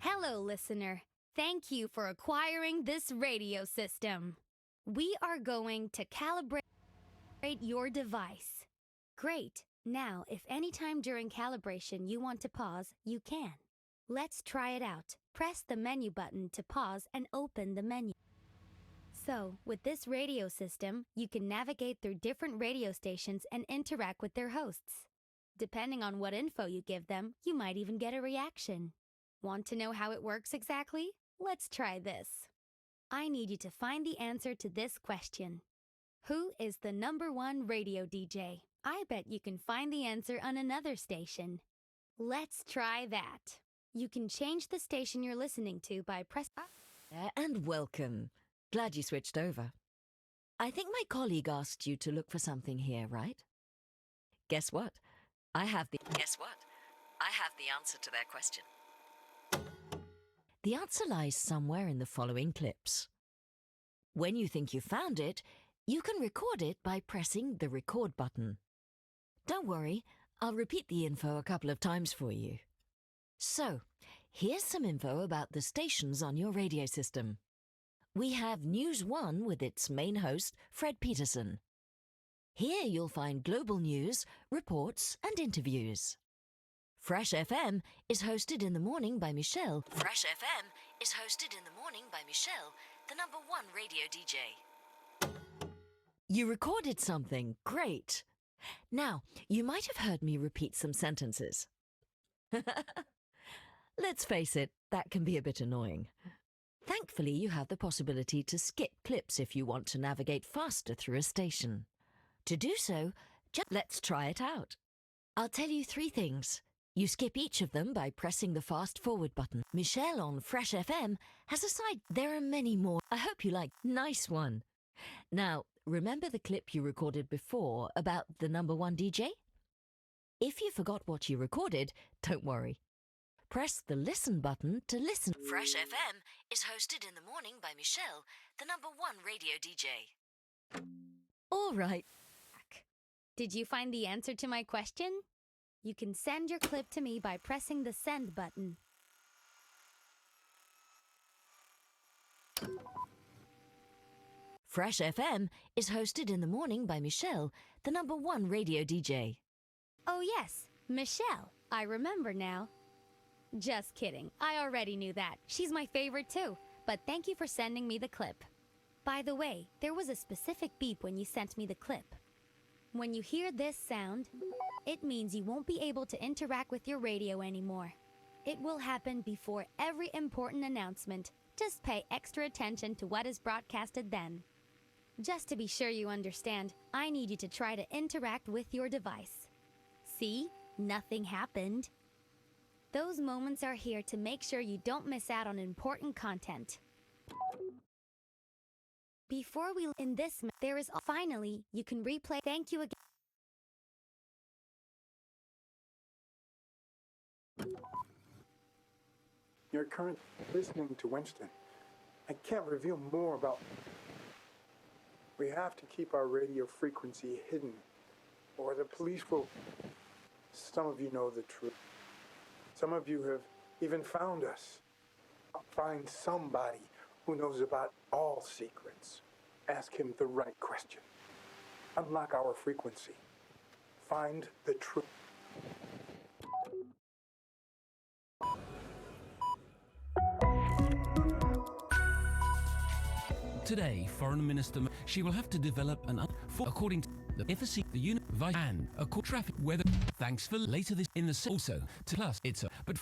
Hello, listener. Thank you for acquiring this radio system. We are going to calibrate your device. Great. Now, if anytime during calibration you want to pause, you can. Let's try it out. Press the menu button to pause and open the menu. So, with this radio system, you can navigate through different radio stations and interact with their hosts. Depending on what info you give them, you might even get a reaction. Want to know how it works exactly? Let's try this. I need you to find the answer to this question. Who is the #1 radio DJ? I bet you can find the answer on another station. Let's try that. You can change the station you're listening to by pressing... And welcome. Glad you switched over. I think my colleague asked you to look for something here, right? Guess what? I have the answer to their question. The answer lies somewhere in the following clips. When you think you found it, you can record it by pressing the record button. Don't worry, I'll repeat the info a couple of times for you. So, here's some info about the stations on your radio system. We have News 1 with its main host, Fred Peterson. Here you'll find global news, reports, and interviews. Fresh FM is hosted in the morning by Michelle. Fresh FM is hosted in the morning by Michelle, the #1 radio DJ. You recorded something. Great. Now, you might have heard me repeat some sentences. Let's face it, that can be a bit annoying. Thankfully, you have the possibility to skip clips if you want to navigate faster through a station. To do so, let's try it out. I'll tell you 3 things. You skip each of them by pressing the fast forward button. Michelle on Fresh FM has a side. There are many more. I hope you like. Nice one. Now, remember the clip you recorded before about the #1 DJ? If you forgot what you recorded, don't worry. Press the listen button to listen. Fresh FM is hosted in the morning by Michelle, the #1 radio DJ. All right. Did you find the answer to my question? You can send your clip to me by pressing the send button. Fresh FM is hosted in the morning by Michelle, the #1 radio DJ. Oh yes, Michelle. I remember now. Just kidding. I already knew that. She's my favorite too. But thank you for sending me the clip. By the way, there was a specific beep when you sent me the clip. When you hear this sound, it means you won't be able to interact with your radio anymore. It will happen before every important announcement. Just pay extra attention to what is broadcasted then. Just to be sure you understand, I need you to try to interact with your device. See? Nothing happened. Those moments are here to make sure you don't miss out on important content. Before we in this, there is finally, you can replay. Thank you again. You're currently listening to Winston. I can't reveal more about... We have to keep our radio frequency hidden, or the police will... Some of you know the truth. Some of you have even found us. Find somebody who knows about all secrets. Ask him the right question. Unlock our frequency. Find the truth. Today, Foreign Minister, she will have to develop an according to the FSC, the unit, and a traffic weather. Thanks for later this in the also to plus it's a but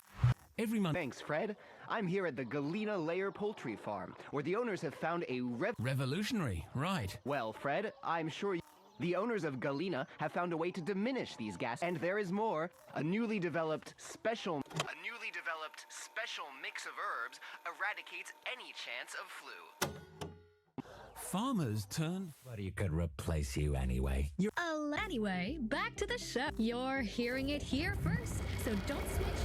every month. Thanks, Fred. I'm here at the Galena Layer Poultry Farm, where the owners have found a revolutionary, right? Well, Fred, I'm sure the owners of Galena have found a way to diminish these gases, and there is more. A newly developed special mix of herbs eradicates any chance of flu. Farmers turn. But you could replace you anyway. Anyway, back to the show. You're hearing it here first, so don't switch.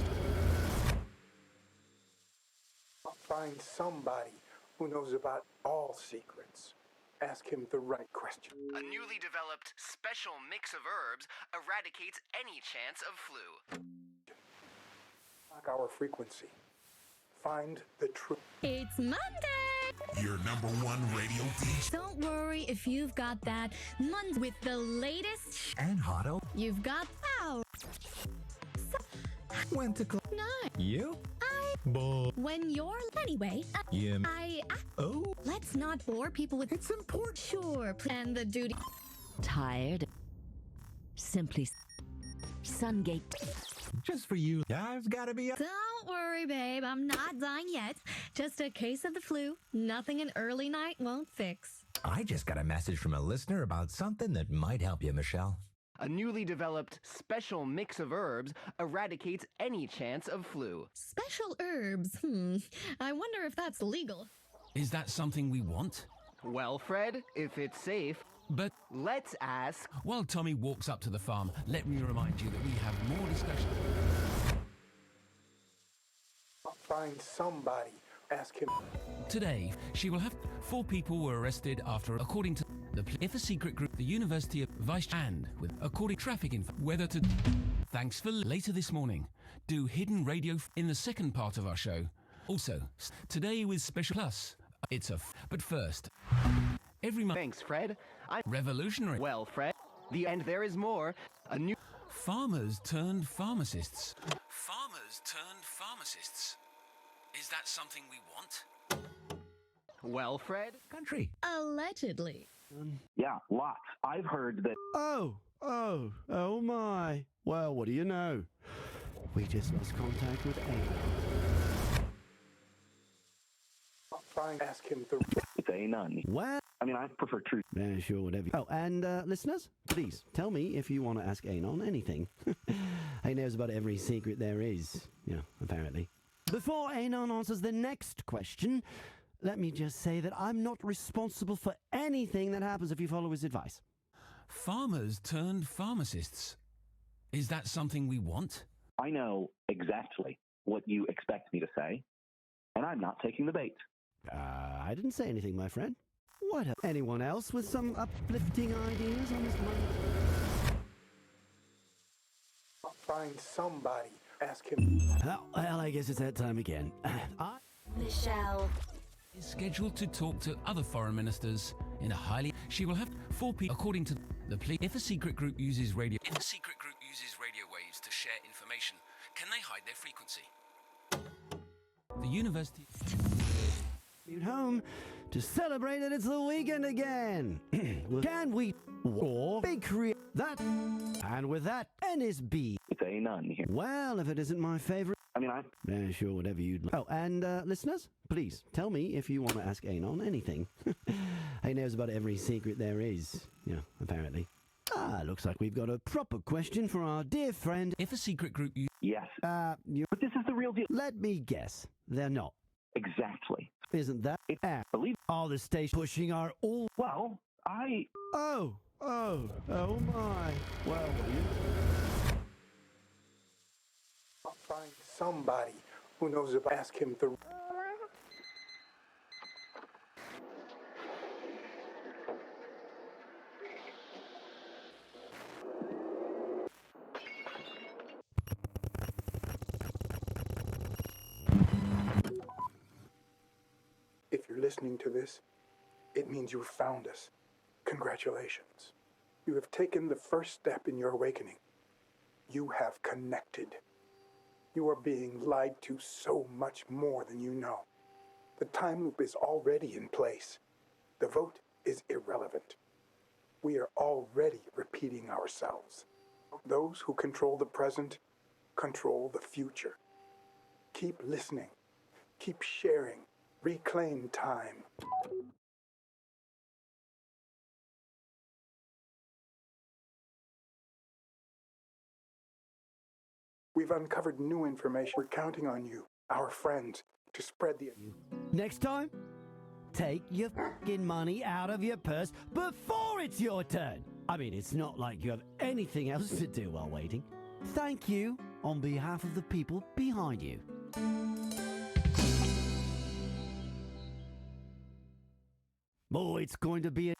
Find somebody who knows about all secrets. Ask him the right question. A newly developed special mix of herbs eradicates any chance of flu. Unlock our frequency. find the truth. It's Monday! Your number one radio DJ. Don't worry if you've got that Monday with the latest And Hotto. you've got power. Went to Nine. You? When you're anyway, Yeah. Oh. let's not bore people with It's important. sure and the duty. Tired? Simply Sungate. Just for you. I've got to be up. Don't worry, babe. I'm not dying yet. Just a case of the flu. Nothing an early night won't fix. I just got a message from a listener about something that might help you, Michelle. A newly developed special mix of herbs eradicates any chance of flu. Special herbs. I wonder if that's legal. Is that something we want? Well, Fred, if it's safe, But let's ask. while Tommy walks up to the farm, let me remind you that we have more discussion. Find somebody. Ask him. Today, she will have 4 people were arrested after, according to if a secret group, the University of Vice and with according traffic info, whether to. Thanks for later this morning. Do hidden radio in the second part of our show. Also, today with Special Plus, it's a. But first, every month. Thanks, Fred. I'm Revolutionary. well, Fred. And there is more. A new. Farmers turned pharmacists. Farmers turned pharmacists. Is that something we want? Well, Fred. Country. Allegedly. Yeah, lots. I've heard that. Oh my. Well, what do you know? We just lost contact with Ava. Find. Ask him the. It's a none. Well, I mean, I prefer truth. yeah, sure, whatever. Oh, and listeners, please tell me if you want to ask Anon anything. He knows about every secret there is, apparently. Before Anon answers the next question, let me just say that I'm not responsible for anything that happens if you follow his advice. Farmers turned pharmacists. Is that something we want? I know exactly what you expect me to say, and I'm not taking the bait. I didn't say anything, my friend. What? Anyone else with some uplifting ideas on this Monday? Find somebody. Ask him. Well, I guess it's that time again. Michelle. Is scheduled to talk to other foreign ministers in a highly. She will have 4 people, according to the plea. If a secret group uses radio. If a secret group uses radio waves to share information, can they hide their frequency? The university. Home to celebrate that it's the weekend again. Well, can we or big create that? And with that, NSB. It's a none here. Well, if it isn't my favorite. I mean, Yeah, sure, whatever you'd like. Oh, and listeners, please tell me if you want to ask Anon anything. He knows about every secret there is, apparently. Looks like we've got a proper question for our dear friend. If a secret group yes. But this is the real deal. Let me guess. They're not. Exactly. Isn't that it? Believe. Are the station pushing our all? Well, I. Oh my. Well, Find somebody who knows about. Ask him the. If you're listening to this, it means you've found us. Congratulations. You have taken the first step in your awakening. You have connected. You are being lied to so much more than you know. The time loop is already in place. The vote is irrelevant. We are already repeating ourselves. Those who control the present control the future. Keep listening. Keep sharing. Reclaim time. We've uncovered new information. We're counting on you, our friends, to spread the. next time, take your fucking money out of your purse before it's your turn. I mean, it's not like you have anything else to do while waiting. Thank you on behalf of the people behind you. Oh, it's going to be a...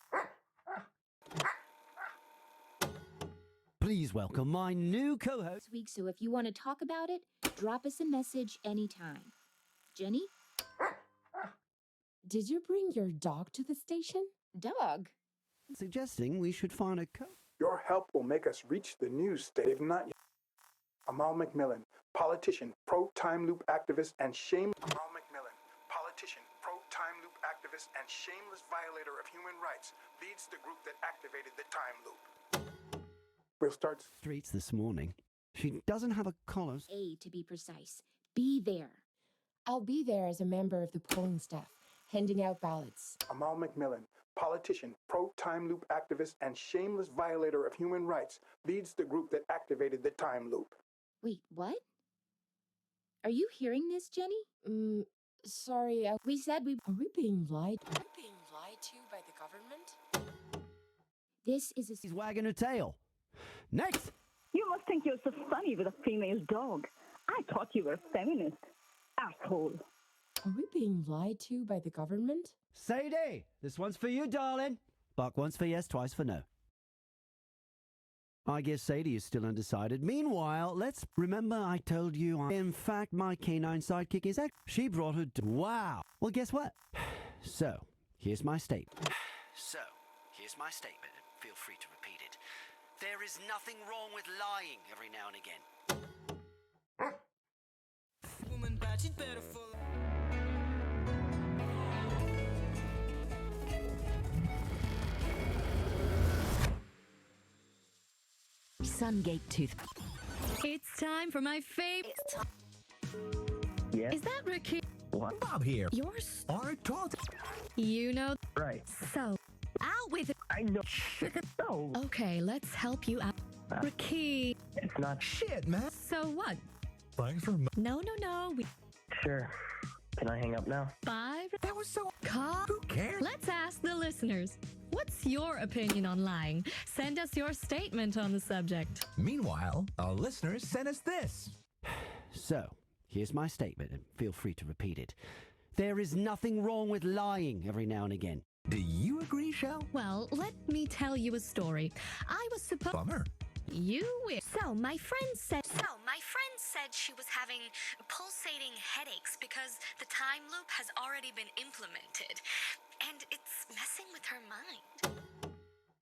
Please welcome my new co-host. Week, so if you want to talk about it, drop us a message anytime. Jenny? Did you bring your dog to the station? Dog? Suggesting we should find a code. Your help will make us reach the news state. Not yet. Amal McMillan, politician, pro-time loop activist, and shameless. Amal McMillan, politician, pro-time loop activist, and shameless violator of human rights, leads the group that activated the time loop. We'll start Streets this morning. She doesn't have a collar. A, to be precise. Be there. I'll be there as a member of the polling staff, handing out ballots. Amal McMillan, politician, pro-time loop activist, and shameless violator of human rights, leads the group that activated the time loop. Wait, what? Are you hearing this, Jenny? Sorry, we said we... Are we being lied? Are we being lied to by the government? This is a... She's wagging her tail. Next! You must think you're so funny with a female dog. I thought you were a feminist. Asshole. Are we being lied to by the government? Sadie, this one's for you, darling. Bark once for yes, twice for no. I guess Sadie is still undecided. Meanwhile, let's remember I told you in fact my canine sidekick is she brought her wow. Well, guess what? So, here's my statement. Feel free to repeat it. There is nothing wrong with lying every now and again. Woman, bad, she'd better follow. Sungate tooth. It's time for my favorite. Yeah? Is that Ricky? What? Bob here. Yours? Art taught. You know. Right. So, out with it. I know. No. Okay, let's help you out. Ricky. It's not Shit, man. So what? Thanks for... No. Sure. Can I hang up now? Bye. That was so... Call. Who cares? Let's ask the listeners. What's your opinion on lying? Send us your statement on the subject. Meanwhile, our listeners sent us this. So, here's my statement, and feel free to repeat it. There is nothing wrong with lying every now and again. Do you agree, Shell? Well, let me tell you a story. I was supposed... Bummer. You will. So, my friend said she was having pulsating headaches because the time loop has already been implemented. And it's messing with her mind.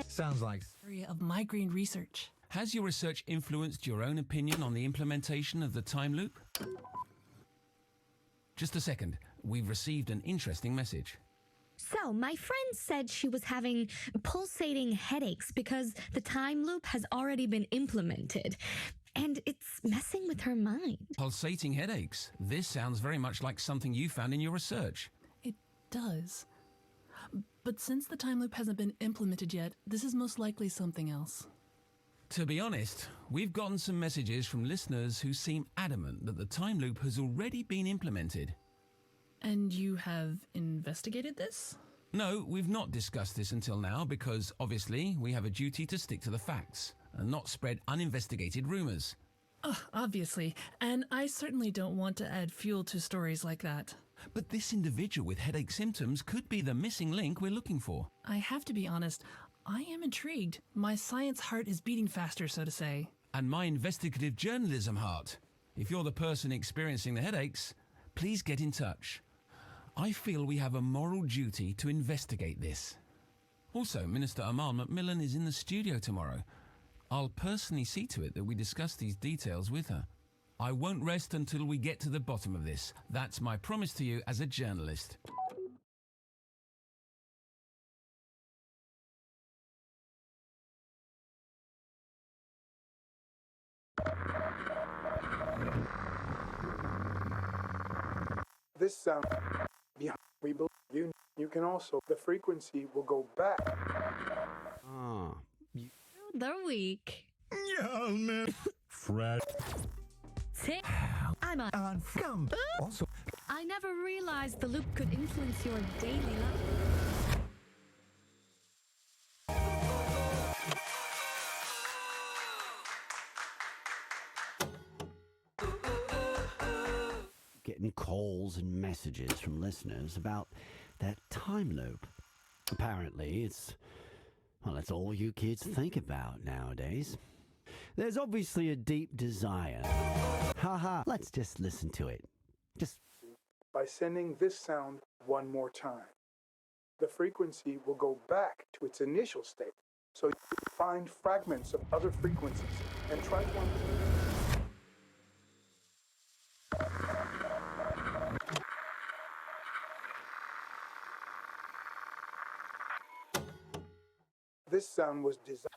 Sounds like... Area of migraine research. Has your research influenced your own opinion on the implementation of the time loop? Just a second. We've received an interesting message. So, my friend said she was having pulsating headaches because the time loop has already been implemented. And it's messing with her mind. Pulsating headaches. This sounds very much like something you found in your research. It does. But since the time loop hasn't been implemented yet, this is most likely something else. To be honest, we've gotten some messages from listeners who seem adamant that the time loop has already been implemented. And you have investigated this? No, we've not discussed this until now because, obviously, we have a duty to stick to the facts and not spread uninvestigated rumors. Obviously, and I certainly don't want to add fuel to stories like that. But this individual with headache symptoms could be the missing link we're looking for. I have to be honest, I am intrigued. My science heart is beating faster, so to say. And my investigative journalism heart. If you're the person experiencing the headaches, please get in touch. I feel we have a moral duty to investigate this. Also, Minister Amal McMillan is in the studio tomorrow. I'll personally see to it that we discuss these details with her. I won't rest until we get to the bottom of this. That's my promise to you as a journalist. This sound behind we believe you can also the frequency will go back. They're weak. Yeah, man. Fresh. I'm on film. Also, I never realized the loop could influence your daily life. Getting calls and messages from listeners about that time loop. Apparently, it's all you kids think about nowadays. There's obviously a deep desire. Haha, let's just listen to it. Just by sending this sound one more time. The frequency will go back to its initial state, so you find fragments of other frequencies and try to. This sound was designed.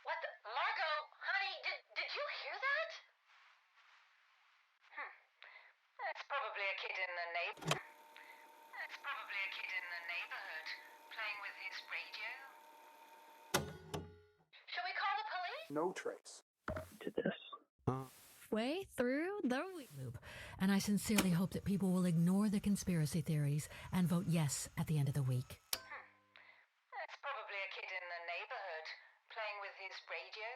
What the? Margot, honey, did you hear that? That's probably a kid in the neighborhood. That's probably a kid in the neighborhood playing with his radio. Shall we call the police? No trace to this. Way through the loop, and I sincerely hope that people will ignore the conspiracy theories and vote yes at the end of the week. That's probably a kid in the neighborhood playing with his radio.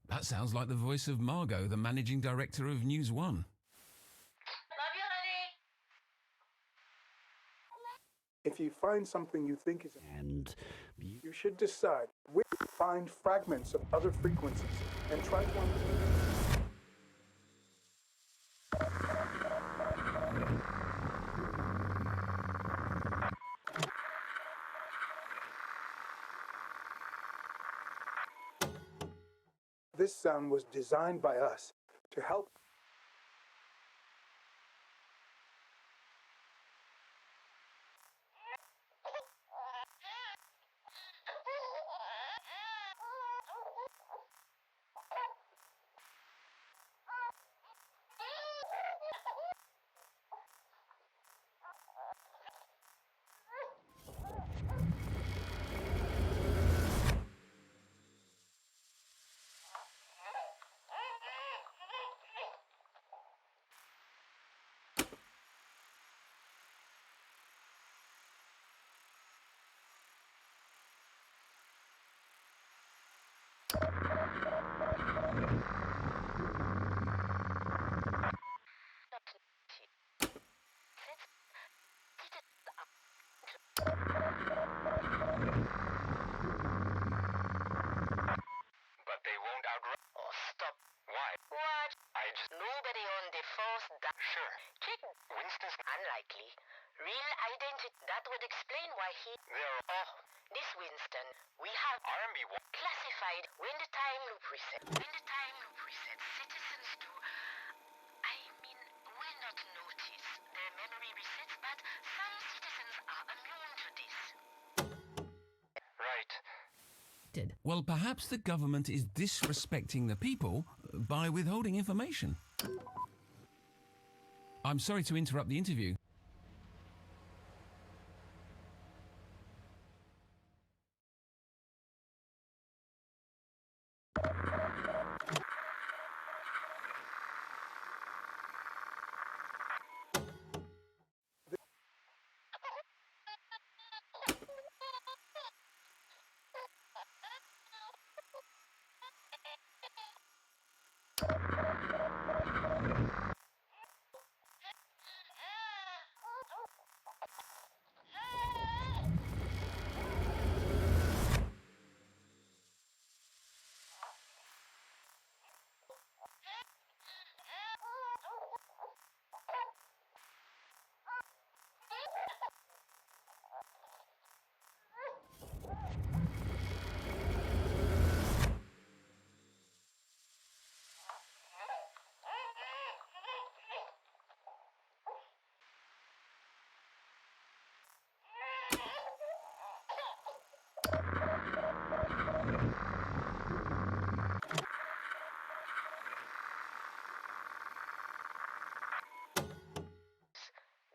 That sounds like the voice of Margot, the managing director of News One. Love you, honey. If you find something you think is, and you should decide where to find fragments of other frequencies and try to. This sound was designed by us to help. But they won't outrun. Oh, stop. Why? What? Nobody on the force. Sure. Check. Winston's unlikely. Real identity. That would explain why he. There. Oh, this Winston. We have RMB classified when the time loop reset. When the time loop resets, citizens do. I mean, will not notice their memory resets, but some citizens are immune to this. Right. Well, perhaps the government is disrespecting the people by withholding information. I'm sorry to interrupt the interview.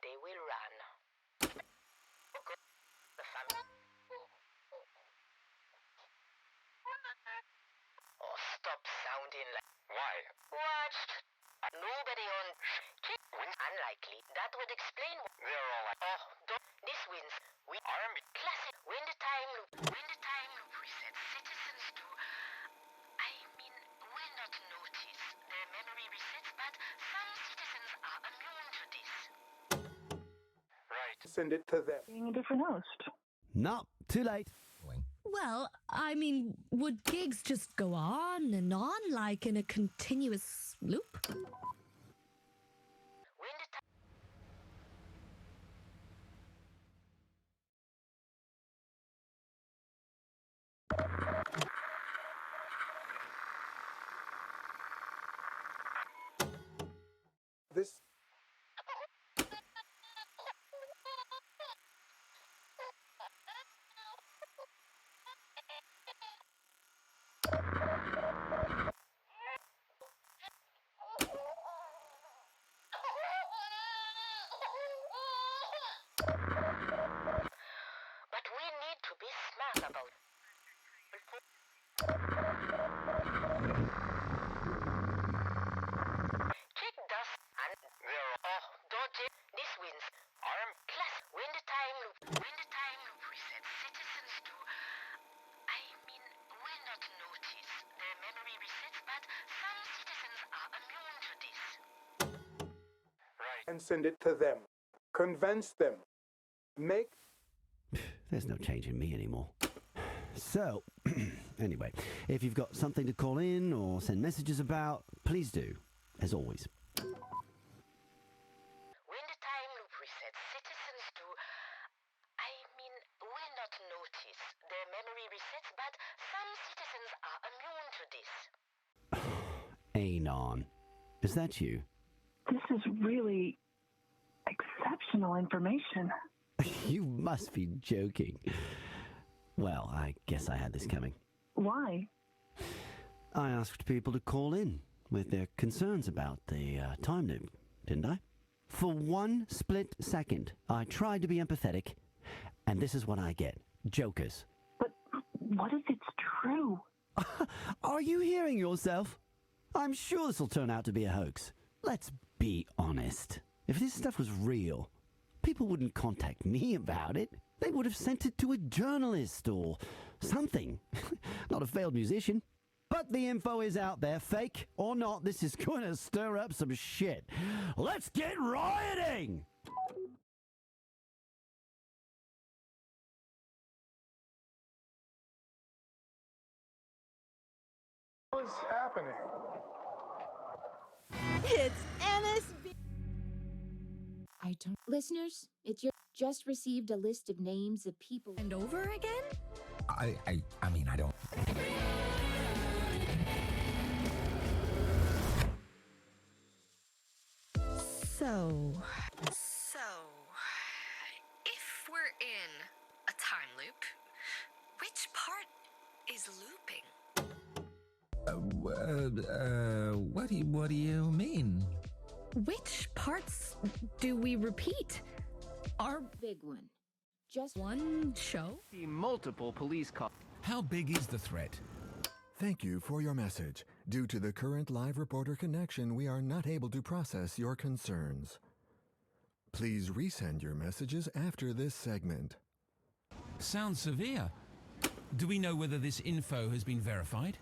They will run. The family. Oh, stop sounding like. Why? Watch. Nobody on wins. Unlikely. That would explain. They're all like, oh, this wins. We army classic. When the time loop. When the time loop resets, citizens do. I mean, will not notice. Their memory resets, but some citizens are immune to this. Right. Send it to them. Being a different host. No, too late. Well, I mean, would gigs just go on and on like in a continuous loop? This But we need to be smart about it. Check dust and dodge it. This wins. Arm class. When the time loop. When the time loop resets, citizens do. I mean, will not notice. Their memory resets, but some citizens are immune to this. Right. and send it to them. Convince them. Make. There's no change in me anymore. So, anyway, if you've got something to call in or send messages about, please do, as always. When the time loop resets, citizens do. I mean, will not notice. Their memory resets, but some citizens are immune to this. Anon. Is that you? This is really exceptional information. You must be joking. Well, I guess I had this coming. Why? I asked people to call in with their concerns about the time loop, didn't I? For one split second, I tried to be empathetic, and this is what I get. Jokers. But what if it's true? Are you hearing yourself? I'm sure this will turn out to be a hoax. Let's be honest. If this stuff was real, people wouldn't contact me about it. They would have sent it to a journalist or something. Not a failed musician. But the info is out there, fake or not. This is going to stir up some shit. Let's get rioting! What is happening? It's NSB. I don't. Listeners, it's your just received a list of names of people. And over again? I mean, I don't. So, if we're in a time loop, which part is looping? What do you mean? which parts do we repeat? Our big one. Just one show? See multiple police calls. How big is the threat? Thank you for your message. Due to the current live reporter connection, we are not able to process your concerns. Please resend your messages after this segment. Sounds severe. Do we know whether this info has been verified?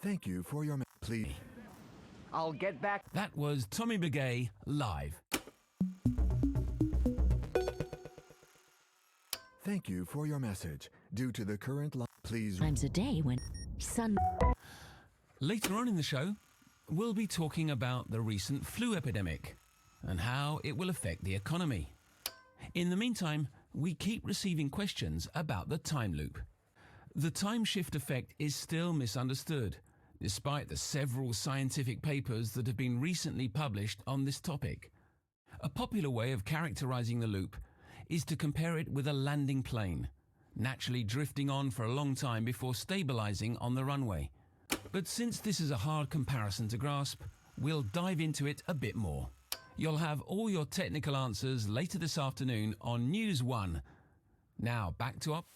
Thank you for your please. I'll get back. That was Tommy Begay live. Thank you for your message. Due to the current please times a day when sun. Later on in the show, we'll be talking about the recent flu epidemic and how it will affect the economy. In the meantime, we keep receiving questions about the time loop. The time shift effect is still misunderstood, despite the several scientific papers that have been recently published on this topic. A popular way of characterizing the loop is to compare it with a landing plane, naturally drifting on for a long time before stabilizing on the runway. But since this is a hard comparison to grasp, we'll dive into it a bit more. You'll have all your technical answers later this afternoon on News 1. Now back to up.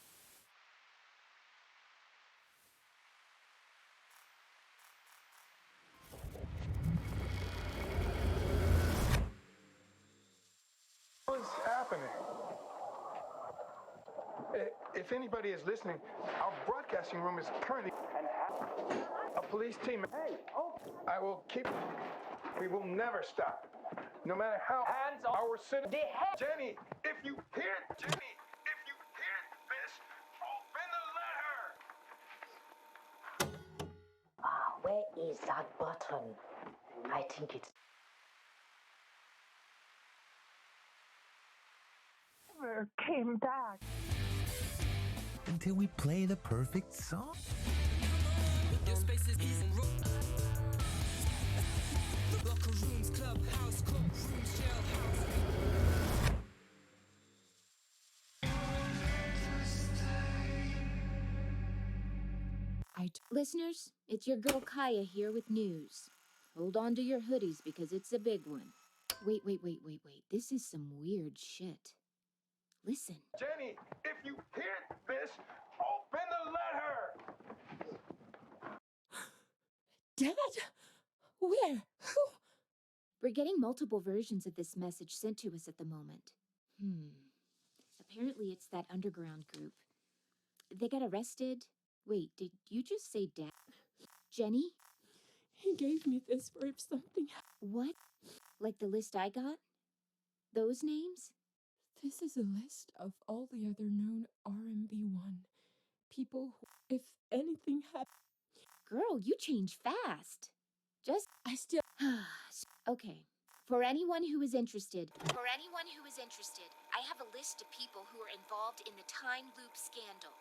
What is happening? If anybody is listening, our broadcasting room is currently a police team. I will keep. We will never stop, no matter how hands our city. Jenny, if you hear Jenny, if you hear this, open the letter. Where is that button? I think it's. Never came back. Until we play the perfect song. Your space is easy. Locker rooms, clubhouse, courtrooms, jailhouse. Listeners, it's your girl Kaya here with news. Hold on to your hoodies because it's a big one. Wait. This is some weird shit. Listen. Jenny, if you hear this, open the letter. Dad? Where? Who? We're getting multiple versions of this message sent to us at the moment. Apparently it's that underground group. They got arrested. Wait, did you just say Dad? Jenny? He gave me this for if something What? Like the list I got? Those names? This is a list of all the other known RMB1 people who, if anything happened. Girl, you change fast. I still. Okay. For anyone who is interested, I have a list of people who are involved in the time loop scandal.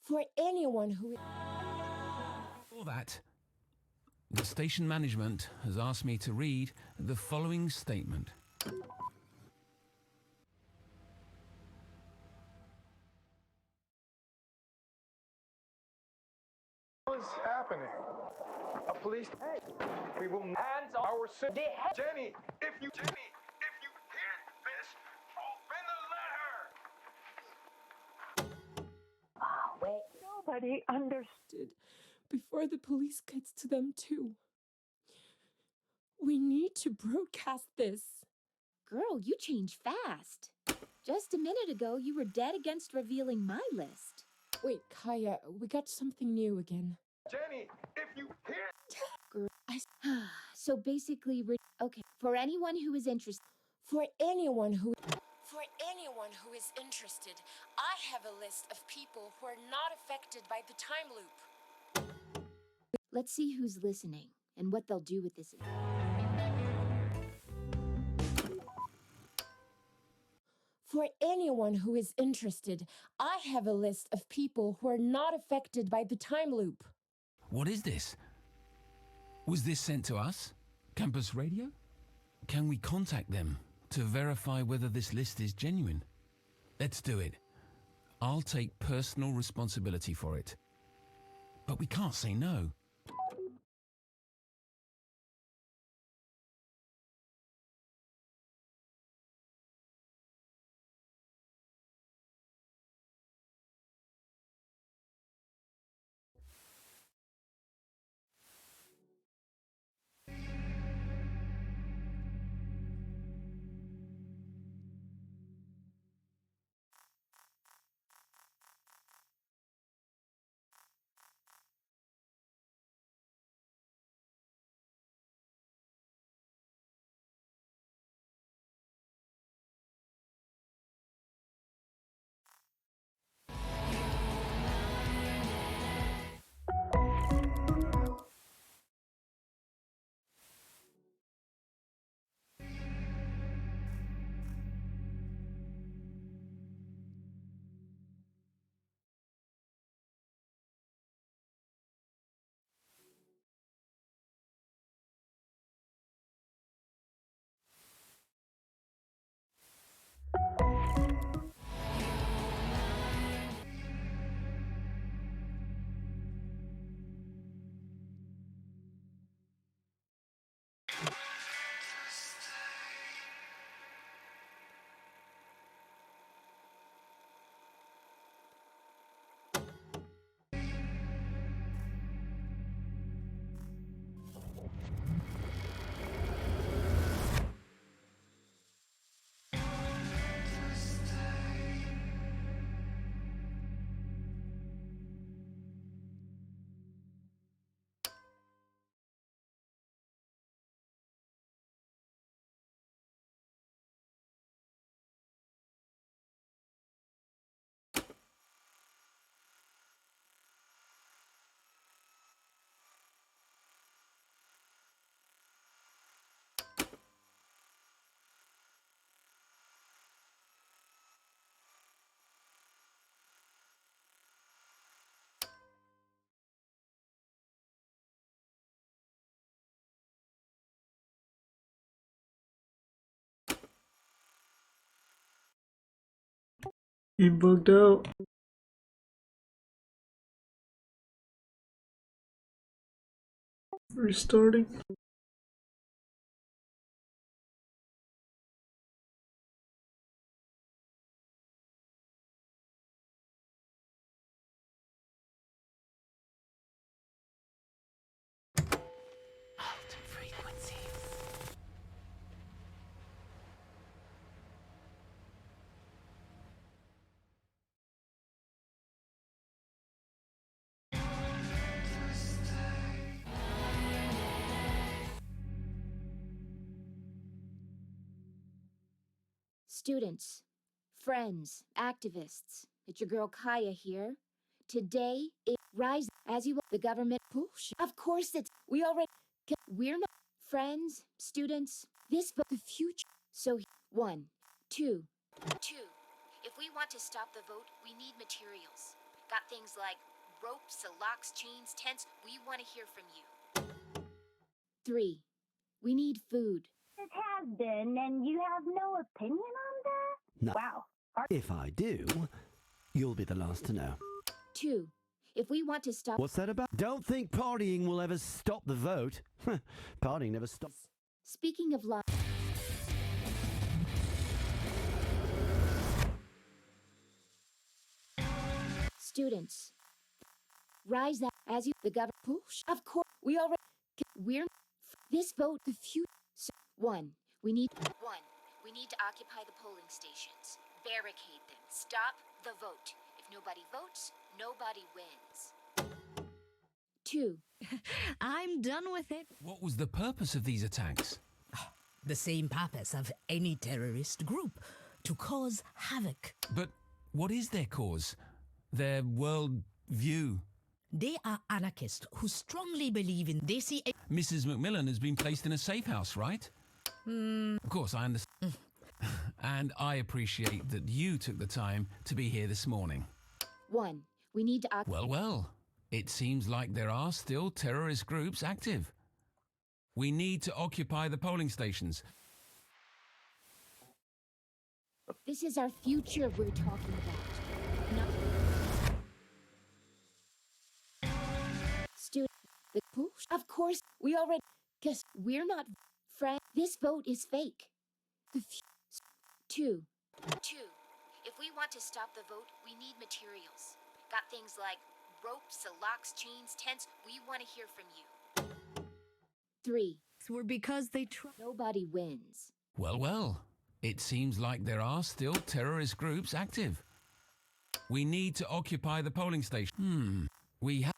For anyone who. For that, the station management has asked me to read the following statement. What is happening? A police. We will hands our city. Jenny, if you hear this, open the letter. Nobody understood. Before the police gets to them too. We need to broadcast this. Girl, you change fast. Just a minute ago, you were dead against revealing my list. Wait, Kaya, we got something new again. Jenny, if you hear. Girl, so basically, okay. For anyone who is interested. For anyone who is interested, I have a list of people who are not affected by the time loop. Let's see who's listening and what they'll do with this. For anyone who is interested, I have a list of people who are not affected by the time loop. What is this? Was this sent to us? Campus Radio? Can we contact them to verify whether this list is genuine? Let's do it. I'll take personal responsibility for it. But we can't say no. He bugged out. Restarting. Students, friends, activists, it's your girl Kaya here. Today, it rise as you the government push. Of course, we already we're not friends, students. This but the future. So one, two. If we want to stop the vote, we need materials. Got things like ropes, locks, chains, tents. We want to hear from you. 3. We need food. It has been, and you have no opinion on that? No. Wow. If I do, you'll be the last to know. 2. If we want to stop... What's that about? Don't think partying will ever stop the vote. Partying never stops. Speaking of life... Students, rise up as you... The government push. Of course, we already... We're... This vote, the future... So, one, we need to occupy the polling stations. Barricade them. Stop the vote. If nobody votes, nobody wins. 2. I'm done with it. What was the purpose of these attacks? The same purpose of any terrorist group, to cause havoc. But what is their cause? Their world view? They are anarchists who strongly believe in Mrs. Macmillan has been placed in a safe house, right? Of course, I understand. And I appreciate that you took the time to be here this morning. 1. We need to... Well. It seems like there are still terrorist groups active. We need to occupy the polling stations. This is our future we're talking about. Student, the push. Of course, we already... Guess we're not friends. This vote is fake. 2. If we want to stop the vote, we need materials. Got things like ropes, locks, chains, tents. We want to hear from you. 3. Were because they Nobody wins. Well. It seems like there are still terrorist groups active. We need to occupy the polling station. We have...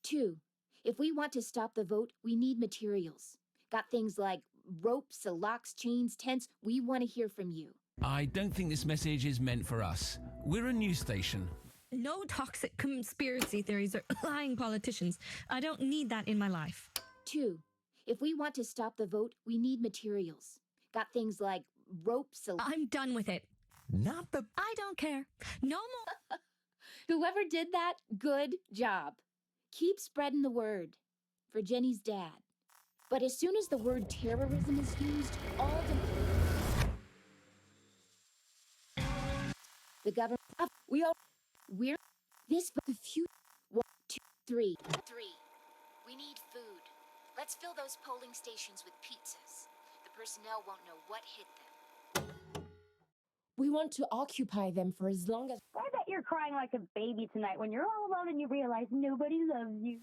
2. If we want to stop the vote, we need materials. Got things like ropes, locks, chains, tents. We want to hear from you. I don't think this message is meant for us. We're a news station. No toxic conspiracy theories or lying politicians. I don't need that in my life. 2. If we want to stop the vote, we need materials. Got things like ropes. I'm done with it. Not the... I don't care. No more. Whoever did that, good job. Keep spreading the word. For Jenny's dad. But as soon as the word terrorism is used, all the government... We're... This... The few... 1, 2, 3. We need food. Let's fill those polling stations with pizzas. The personnel won't know what hit them. We want to occupy them for as long as... I bet you're crying like a baby tonight when you're all alone and you realize nobody loves you.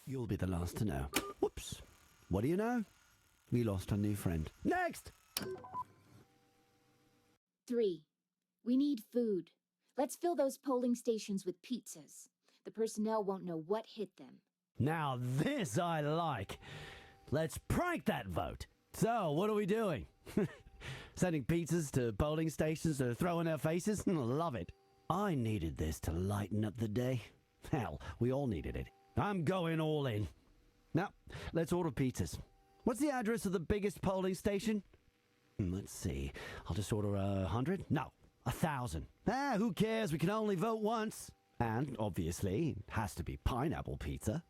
You'll be the last to know. Whoops. What do you know? We lost our new friend. Next! 3. We need food. Let's fill those polling stations with pizzas. The personnel won't know what hit them. Now this I like. Let's prank that vote. So, what are we doing? Sending pizzas to polling stations to throw in their faces? Love it. I needed this to lighten up the day. Hell, we all needed it. I'm going all in. Now, let's order pizzas. What's the address of the biggest polling station? Let's see. I'll just order 100? No, 1,000. Who cares? We can only vote once. And, obviously, it has to be pineapple pizza.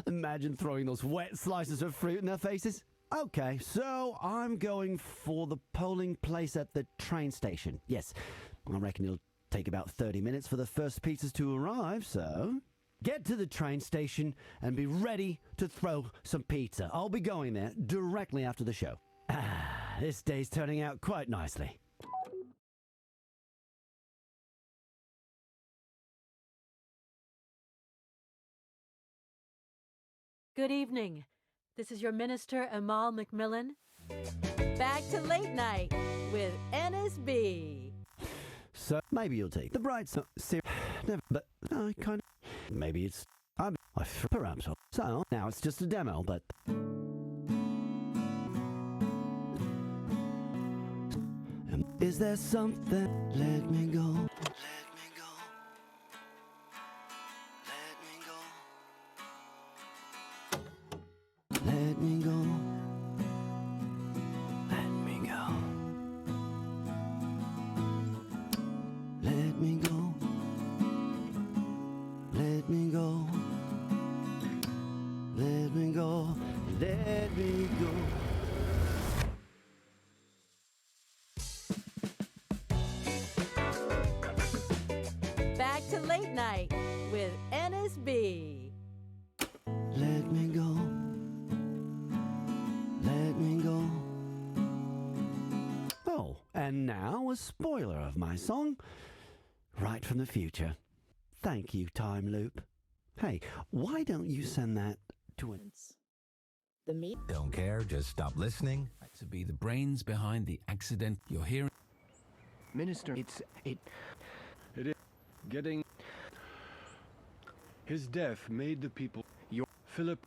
Imagine throwing those wet slices of fruit in their faces. Okay, so I'm going for the polling place at the train station. Yes, I reckon it'll take about 30 minutes for the first pizzas to arrive, so get to the train station and be ready to throw some pizza. I'll be going there directly after the show. This day's turning out quite nicely. Good evening. This is your minister, Amal McMillan. Back to late night with NSB. So maybe you'll take the bright side. Never, but I kind of. Maybe it's. Perhaps. So now it's just a demo, but. Is there something? Let me go. Let me go. Let me go. Let me go. Let me go. Let me go. Let me go. Back to late night with NSB. Let me go. Let me go. Oh, and now a spoiler of my song, right from the future. Thank you, Time Loop. Hey, why don't you send that to an... Don't care, just stop listening. To be the brains behind the accident you're hearing. Minister, it is getting his death made the people. Philip,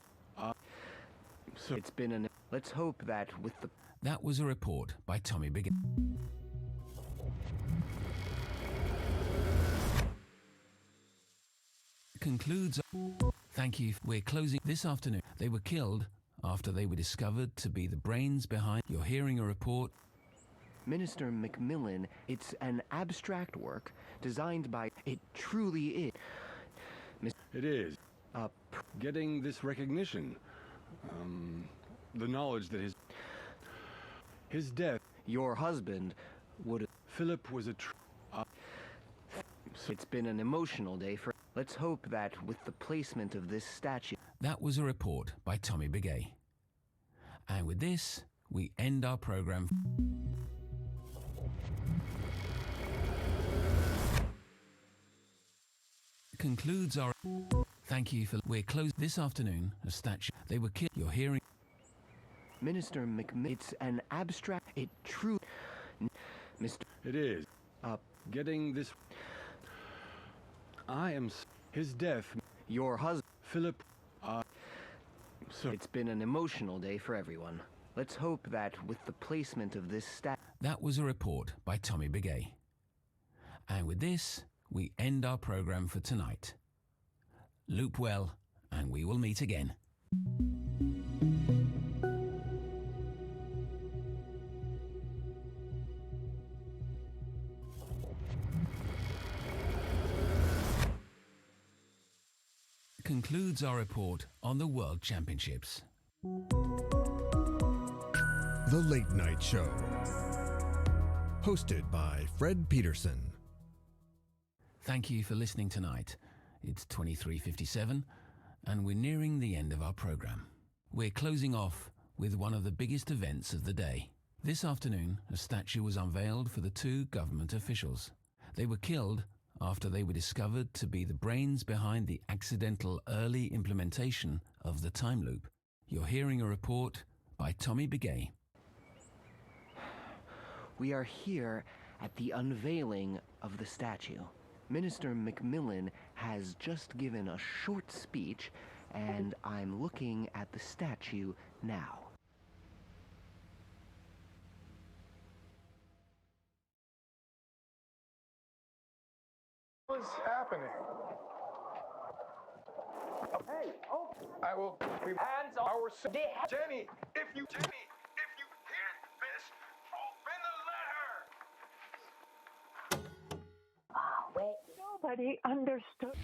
so it's been an. Let's hope that with the. That was a report by Tommy Biggin. Concludes. Thank you. We're closing this afternoon. They were killed after they were discovered to be the brains behind. You're hearing a report. Minister McMillan, it's an abstract work designed by. It truly is. It is. Getting this recognition. The knowledge that his death. Your husband would. Philip was a. It's been an emotional day for. Let's hope that with the placement of this statue. That was a report by Tommy Begay. And with this, we end our program. Concludes our. Thank you for. We're closed this afternoon. A statue. They were killed. You're hearing. Minister McMillan. It's an abstract. It true. Mr. It is. Getting this. I am. His death. Your husband. Philip. So. It's been an emotional day for everyone. Let's hope that with the placement of this That was a report by Tommy Begay. And with this, we end our program for tonight. Loop well, and we will meet again. Concludes our report on the World Championships. The Late Night Show. Hosted by Fred Peterson. Thank you for listening tonight. It's 23:57, and we're nearing the end of our program. We're closing off with one of the biggest events of the day. This afternoon, a statue was unveiled for the two government officials. They were killed after they were discovered to be the brains behind the accidental early implementation of the time loop. You're hearing a report by Tommy Begay. We are here at the unveiling of the statue. Minister McMillan has just given a short speech, and I'm looking at the statue now. What is happening? Hey, oh! I will be hands on our Jenny. If you hear this, open the letter. Wait, nobody understood.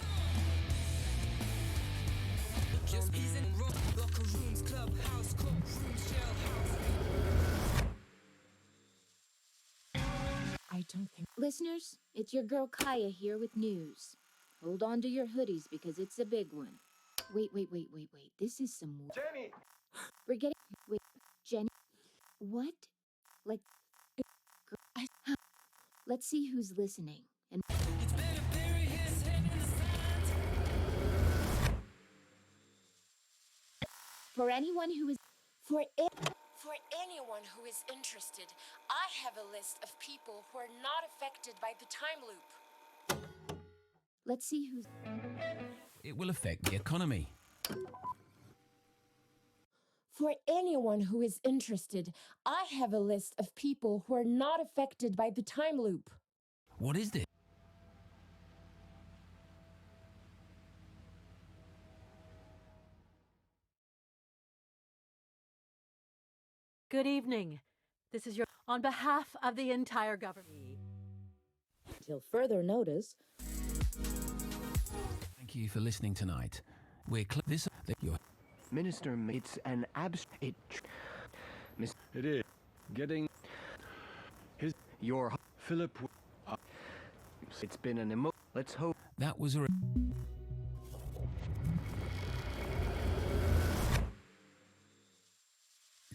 Just easing, locker rooms, clubhouse, courtrooms, jailhouse. Listeners, it's your girl Kaya here with news. Hold on to your hoodies because it's a big one. Wait. This is some. Jenny! We're getting. Wait, Jenny? What? Like. Let's see who's listening. And. For anyone who is. For anyone who is interested, I have a list of people who are not affected by the time loop. Let's see who's. It will affect the economy. For anyone who is interested, I have a list of people who are not affected by the time loop. What is this? Good evening. This is your on behalf of the entire government. Till further notice. Thank you for listening tonight. We're this your Minister, it's an It is getting his your Philip. It's been an Let's hope that was a.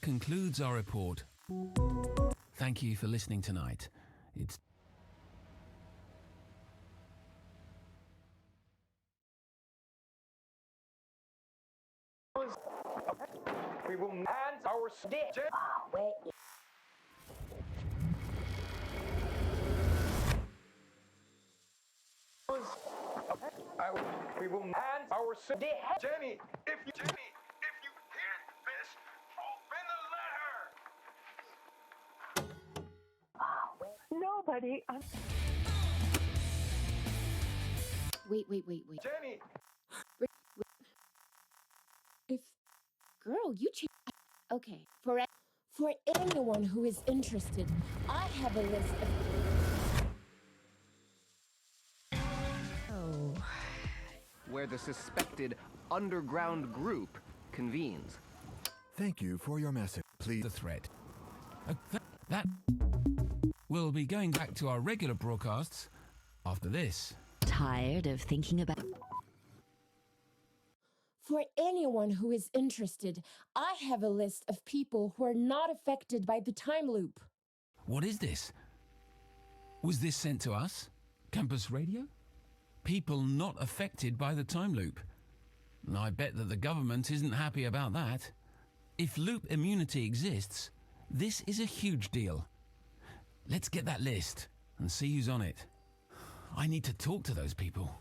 Concludes our report. Thank you for listening tonight. It's We will hand our stick. We will hand our stick. Jenny, if you hear this, open the letter. Nobody. Wait. Jenny! If. Girl, you change. Okay. For anyone who is interested, I have a list of. Oh. where the suspected underground group convenes. Thank you for your message. Please. The threat. That. We'll be going back to our regular broadcasts after this. Tired of thinking about. For anyone who is interested, I have a list of people who are not affected by the time loop. What is this? Was this sent to us? Campus radio? People not affected by the time loop. I bet that the government isn't happy about that. If loop immunity exists, this is a huge deal. Let's get that list and see who's on it. I need to talk to those people.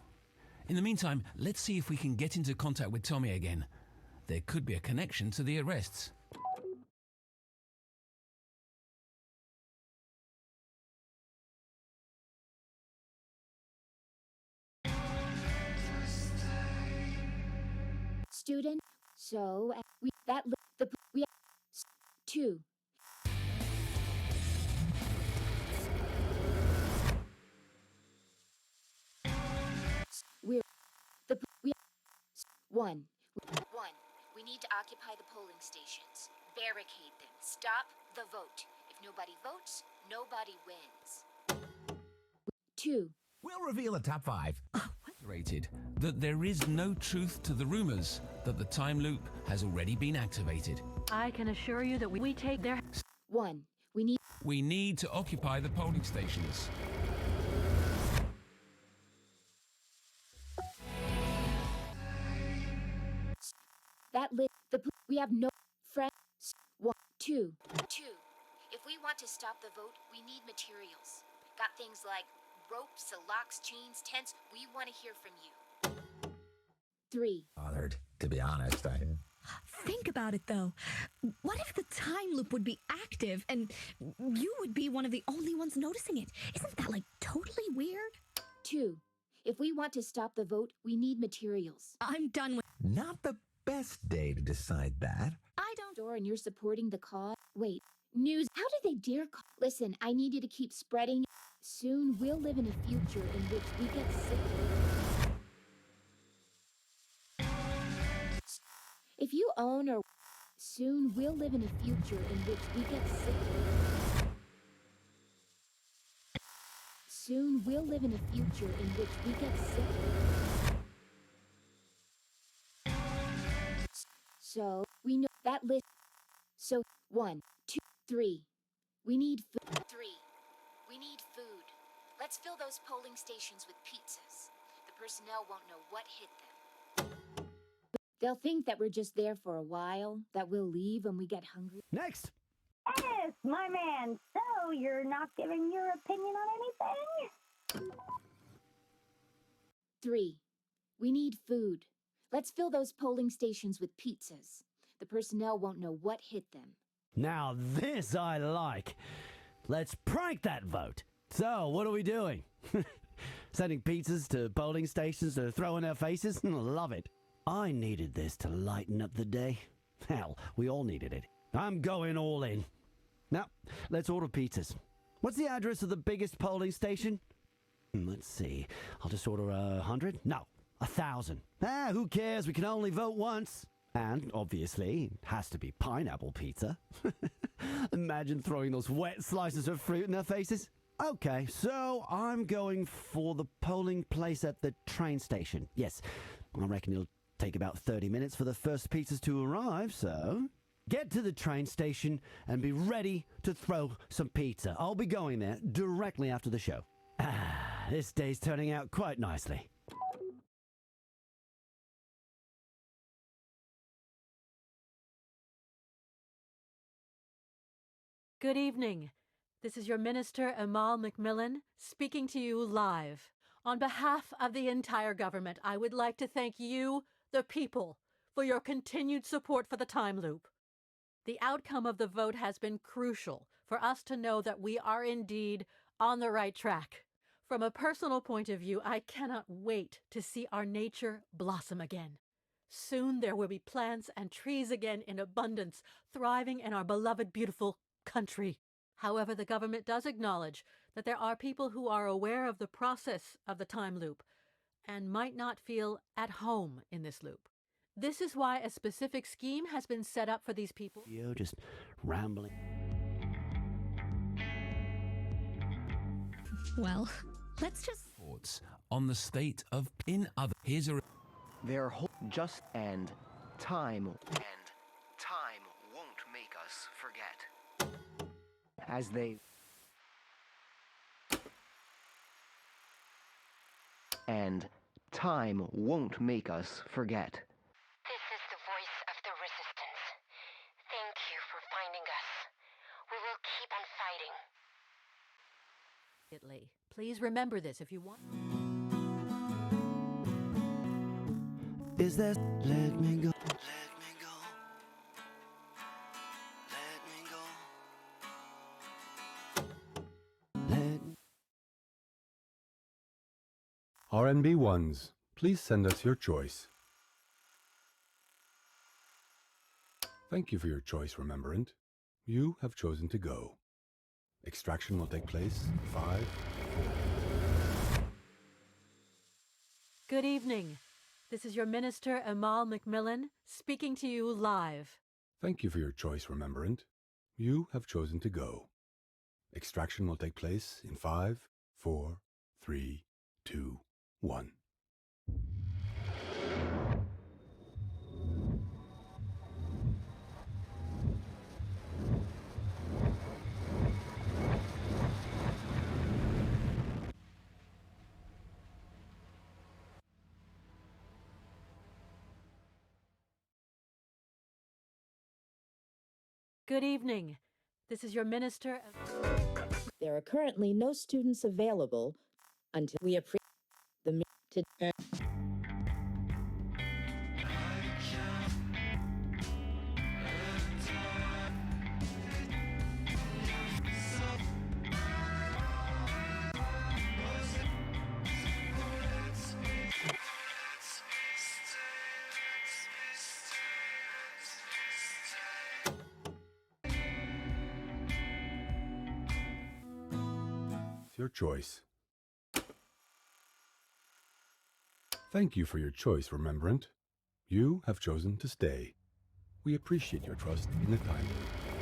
In the meantime, let's see if we can get into contact with Tommy again. There could be a connection to the arrests. Student. So we two. One. We need to occupy the polling stations. Barricade them. Stop the vote. If nobody votes, nobody wins. Two. We'll reveal the top 5. Rated that there is no truth to the rumors that the time loop has already been activated. I can assure you that we take their. One. We need to occupy the polling stations. We have no friends. One. Two. If we want to stop the vote, we need materials. Got things like ropes, locks, chains, tents. We want to hear from you. 3. Bothered, to be honest. Think about it, though. What if the time loop would be active and you would be one of the only ones noticing it? Isn't that, totally weird? 2. If we want to stop the vote, we need materials. I'm done with... Not the best day to decide that. I don't... And you're supporting the cause? Wait. News. How did they dare call? Listen, I need you to keep spreading. Soon we'll live in a future in which we get sick. If you own or... Soon we'll live in a future in which we get sick. Soon we'll live in a future in which we get sick. So, we know that list. So, 1, 2, 3. We need food. 3. We need food. Let's fill those polling stations with pizzas. The personnel won't know what hit them. They'll think that we're just there for a while, that we'll leave when we get hungry. Next! Yes, my man. So, you're not giving your opinion on anything? 3. We need food. Let's fill those polling stations with pizzas. The personnel won't know what hit them. Now this I like. Let's prank that vote. So, what are we doing? Sending pizzas to polling stations to throw in their faces? Love it. I needed this to lighten up the day. Hell, we all needed it. I'm going all in. Now, let's order pizzas. What's the address of the biggest polling station? Let's see. I'll just order 100? No, 1,000. Who cares? We can only vote once. And, obviously, it has to be pineapple pizza. Imagine throwing those wet slices of fruit in their faces. Okay, so I'm going for the polling place at the train station. Yes, I reckon it'll take about 30 minutes for the first pizzas to arrive, so get to the train station and be ready to throw some pizza. I'll be going there directly after the show. This day's turning out quite nicely. Good evening. This is your Minister Amal McMillan speaking to you live. On behalf of the entire government, I would like to thank you, the people, for your continued support for the time loop. The outcome of the vote has been crucial for us to know that we are indeed on the right track. From a personal point of view, I cannot wait to see our nature blossom again. Soon there will be plants and trees again in abundance, thriving in our beloved, beautiful country. However, the government does acknowledge that there are people who are aware of the process of the time loop and might not feel at home in this loop. This is why a specific scheme has been set up for these people. You're just rambling. Well, let's just... Thoughts on the state of in other. Here's a. Their whole just and time won't make us forget. As they and time won't make us forget. This is the voice of the resistance. Thank you for finding us. We will keep on fighting. Please remember this if you want. Is there... Let me go. RNB ones, please send us your choice. Thank you for your choice, Remembrant. You have chosen to go. Extraction will take place 5, 4. Good evening. This is your Minister Amal McMillan speaking to you live. Thank you for your choice, Remembrant. You have chosen to go. Extraction will take place in 5, 4, 3, 2, 1. Good evening. This is your Minister. There are currently no students available until we appreciate the to Your choice. Thank you for your choice, Remembrant. You have chosen to stay. We appreciate your trust in the time loop.